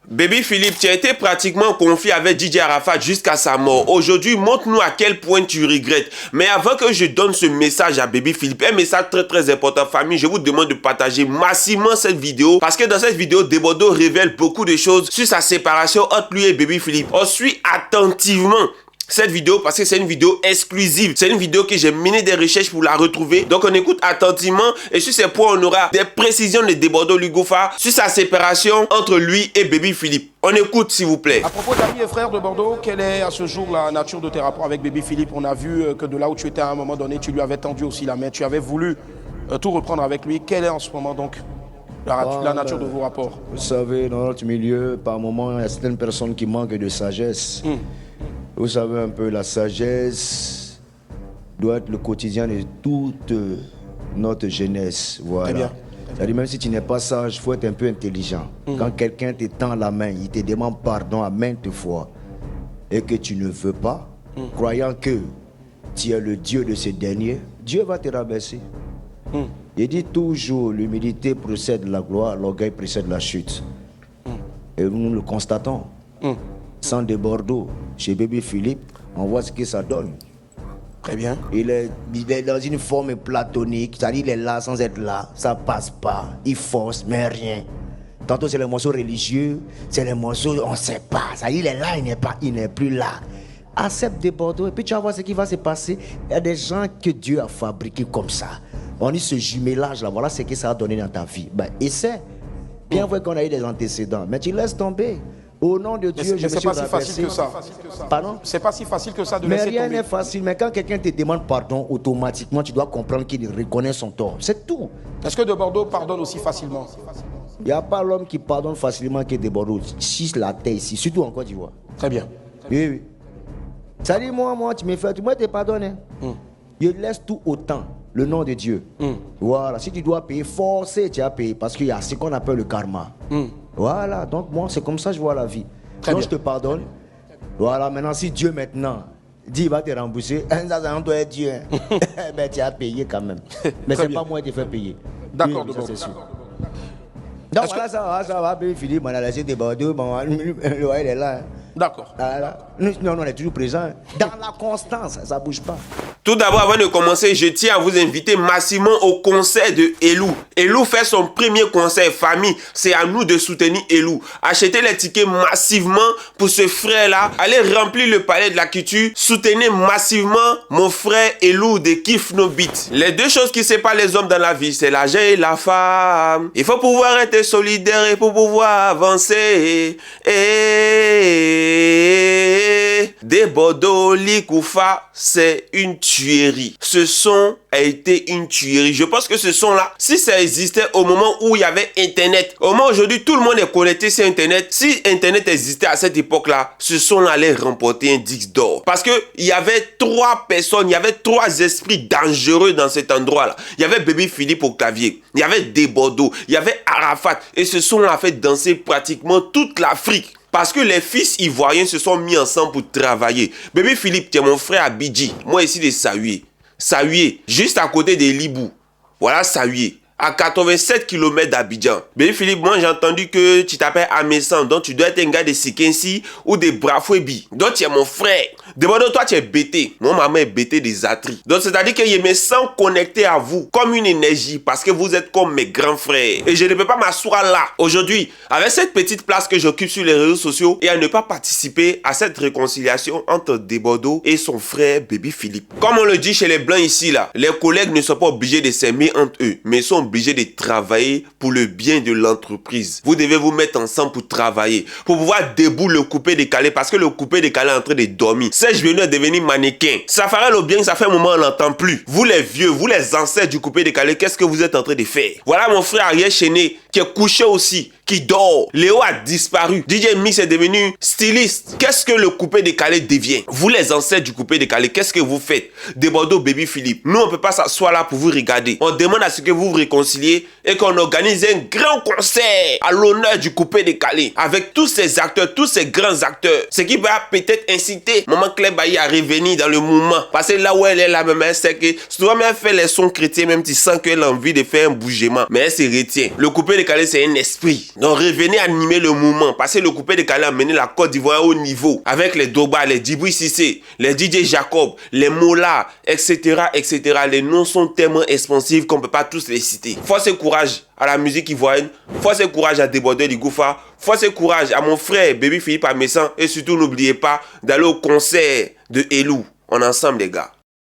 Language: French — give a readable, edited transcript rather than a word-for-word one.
Baby Philippe, tu as été pratiquement confié avec DJ Arafat jusqu'à sa mort. Aujourd'hui, montre-nous à quel point tu regrettes. Mais avant que je donne ce message à Baby Philippe, un message très important, famille, je vous demande de partager massivement cette vidéo. Parce que dans cette vidéo, Debordo révèle beaucoup de choses sur sa séparation entre lui et Baby Philippe. On suit attentivement cette vidéo parce que c'est une vidéo exclusive. C'est une vidéo que j'ai mené des recherches pour la retrouver. Donc on écoute attentivement et sur ces points on aura des précisions de Debordo Lugofa sur sa séparation entre lui et Baby Philippe. On écoute s'il vous plaît. À propos d'amis et frères de Bordeaux, quelle est à ce jour la nature de tes rapports avec Baby Philippe? On a vu que de là où tu étais à un moment donné, tu lui avais tendu aussi la main. Tu avais voulu tout reprendre avec lui. Quelle est en ce moment donc la nature de vos rapports? Vous savez, dans notre milieu, par moment, il y a certaines personnes qui manquent de sagesse. Vous savez un peu, la sagesse doit être le quotidien de toute notre jeunesse. Voilà. Très bien. C'est-à-dire, même si tu n'es pas sage, il faut être un peu intelligent. Quand quelqu'un te tend la main, il te demande pardon à maintes fois et que tu ne veux pas, croyant que tu es le Dieu de ce dernier, Dieu va te rabaisser. Il dit toujours, l'humilité précède la gloire, l'orgueil précède la chute. Et nous le constatons. Sans Debordo, chez Baby Philippe, on voit ce que ça donne. Très bien. Il est dans une forme platonique, c'est-à-dire il est là sans être là, ça passe pas, il force, mais rien. Tantôt c'est les morceaux religieux, c'est les morceaux, on ne sait pas, c'est-à-dire il est là, il n'est plus là. Accepte Debordo et puis tu vas voir ce qui va se passer. Il y a des gens que Dieu a fabriqués comme ça. On dit ce jumelage là, voilà ce que ça a donné dans ta vie. Ben, essaie. Bien vrai qu'on a eu des antécédents, mais tu laisses tomber. Au nom de Dieu, je me suis pas si facile que ça. Pardon? C'est pas si facile que ça de Mais laisser rien tomber. n'est facile. Mais quand quelqu'un te demande pardon, automatiquement, tu dois comprendre qu'il reconnaît son tort. C'est tout. Est-ce que de Bordeaux pardonne aussi facilement? Il n'y a pas l'homme qui pardonne facilement que de Bordeaux. Si la terre ici, surtout en Côte d'Ivoire. Très bien. Oui, oui. Ça dit, moi, tu me fais, moi, je te pardonne. Je laisse tout au temps, le nom de Dieu. Voilà. Si tu dois payer, forcer, tu as payé. Parce qu'il y a ce qu'on appelle le karma. Voilà. Donc, moi, c'est comme ça que je vois la vie. Donc, je te pardonne. Voilà. Maintenant, si Dieu, maintenant, dit, il va te rembourser, ça, ça doit être Dieu. Ben, tu as payé quand même. Mais c'est pas moi qui te fais payer. D'accord, oui, de ça, c'est Bordeaux. sûr. Donc, voilà, ça va, Baby Philippe, on a laissé des Bordeaux, bon, le roi, il est là. D'accord. Voilà. Non, on est toujours présent. Dans la constance, ça ne bouge pas. Tout d'abord, avant de commencer, je tiens à vous inviter massivement au concert de Elou. Elou fait son premier concert famille. C'est à nous de soutenir Elou. Achetez les tickets massivement pour ce frère-là. Allez remplir le palais de la culture. Soutenez massivement mon frère Elou de Kiff No Beat. Les deux choses qui séparent les hommes dans la vie, c'est l'argent et la femme. Il faut pouvoir être solidaire et pour pouvoir avancer. Debordo Lugofa, c'est une tuerie. Ce son a été une tuerie. Je pense que ce son-là, si ça existait au moment où il y avait Internet, au moment aujourd'hui, tout le monde est connecté sur Internet. Si Internet existait à cette époque-là, ce son-là allait remporter un disque d'or. Parce que il y avait trois personnes, il y avait trois esprits dangereux dans cet endroit-là. Il y avait Baby Philippe au clavier, il y avait Debordo, il y avait Arafat. Et ce son-là a fait danser pratiquement toute l'Afrique. Parce que les fils ivoiriens se sont mis ensemble pour travailler. Baby Philippe, tu es mon frère à Bidji. Moi ici de Sahué. Sahué, juste à côté de Libou. Voilà Sahué. À 87 km d'Abidjan. Baby Philippe, moi j'ai entendu que tu t'appelles Amessan. Donc tu dois être un gars de Sikensi ou de Brafouébi. Donc tu es mon frère. Demande toi tu es bêté. Mon maman est bêté des atris. Donc c'est-à-dire que je me sens connecté à vous comme une énergie. Parce que vous êtes comme mes grands frères. Et je ne peux pas m'asseoir là. Aujourd'hui, avec cette petite place que j'occupe sur les réseaux sociaux. Et à ne pas participer à cette réconciliation entre Debordo et son frère Baby Philippe. Comme on le dit chez les blancs ici là. Les collègues ne sont pas obligés de s'aimer entre eux. Mais sont obligés de travailler pour le bien de l'entreprise. Vous devez vous mettre ensemble pour travailler, pour pouvoir debout le coupé décalé, parce que le coupé décalé est en train de dormir. Serge venu à devenir mannequin. Ça ferait le bien, ça fait un moment on l'entend plus. Vous les vieux, vous les ancêtres du coupé décalé, qu'est-ce que vous êtes en train de faire? Voilà mon frère Ariel Chené, qui est couché aussi, qui dort. Léo a disparu. DJ Mix est devenu styliste. Qu'est-ce que le coupé décalé devient? Vous les ancêtres du coupé décalé, qu'est-ce que vous faites? Debordo, Baby Philippe. Nous on peut pas s'asseoir là pour vous regarder. On demande à ce que vous vous réconciliez et qu'on organise un grand concert à l'honneur du coupé décalé avec tous ces acteurs, tous ces grands acteurs. Ce qui va peut-être inciter Maman Claire Bailly à revenir dans le mouvement. Parce que là où elle est là, même elle sait que souvent elle fait les sons chrétiens, même tu sens qu'elle a envie de faire un bougement, mais elle se retient. Le coupé décalé Calais, c'est un esprit. Donc revenez animer le mouvement. Parce que le coupé de Calais a mené la Côte d'Ivoire au niveau. Avec les Doba, les Djibril Cissé, les DJ Jacob, les Mola, etc., etc. Les noms sont tellement expansifs qu'on ne peut pas tous les citer. Force et courage à la musique ivoirienne. Force et courage à Débordeur Ligoufa. Force et courage à mon frère Baby Philippe Amessan. Et surtout, n'oubliez pas d'aller au concert de Elou. On est ensemble, les gars.